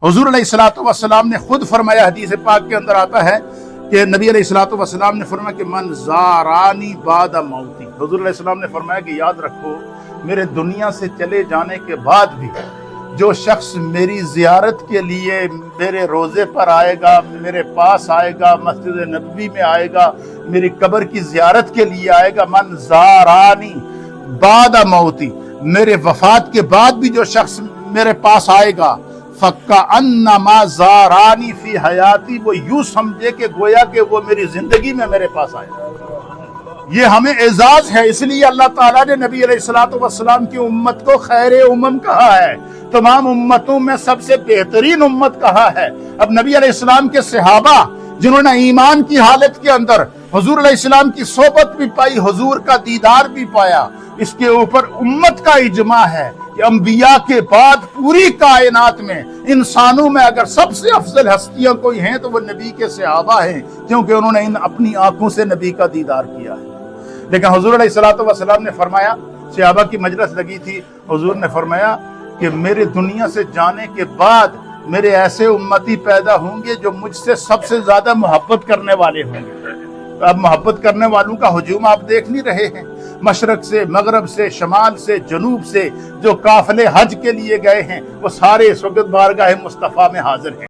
हुजूर अलैहिस्सलातु वस्सलाम ने खुद फरमाया, हदीस पाक के अंदर आता है कि नबी अलैहिस्सलातु वस्सलाम ने फरमाया कि मन ज़ारानी बाद मौती। हुजूर अलैहिस्सलाम ने फरमाया कि याद रखो, मेरे दुनिया से चले जाने के बाद भी जो शख्स मेरी ज़ियारत के लिए मेरे रोज़े पर आएगा, मेरे पास आएगा, मस्जिद नबवी में आएगा, मेरी कब्र की ज़ियारत के लिए आएगा, मन ज़ारानी बाद मौती, मेरे वफात के बाद भी जो शख्स मेरे पास आएगा, फक्का अन्नमा ज़ारानी फी हयाती, वो यूं समझे कि गोया कि वो मेरी जिंदगी में मेरे पास आएगा। ये हमें एजाज है, इसलिए अल्लाह ताला ने नबी अलैहिस्सलातु वस्सलाम की उम्मत को खैर उम्म कहा है, तमाम उम्मतों में सबसे बेहतरीन उम्मत कहा है। अब नबी अलैहिस्सलाम के सहाबा जिन्होंने ईमान की हालत के अंदर हुजूर अलैहिस्सलाम की सोबत भी पाई, हुजूर का दीदार भी पाया, इसके ऊपर उम्मत का इजमा है कि अंबिया के बाद पूरी कायनात में इंसानों में अगर सबसे अफजल हस्तियां कोई हैं तो वो नबी के सहाबा हैं, क्योंकि उन्होंने इन अपनी आंखों से नबी का दीदार किया है। लेकिन हुजूर अलैहिस्सलातु वस्सलाम ने फरमाया, सहाबा की मजलिस लगी थी, हुजूर ने फरमाया कि मेरे दुनिया से जाने के बाद मेरे ऐसे उम्मती पैदा होंगे जो मुझसे सबसे ज्यादा मोहब्बत करने वाले होंगे। तो अब मोहब्बत करने वालों का हुजूम आप देख नहीं रहे हैं, मशरक से, मगरब से, शमाल से, जनूब से जो काफिले हज के लिए गए हैं वो सारे इस वक्त बारगाह मुस्तफा में हाजिर हैं।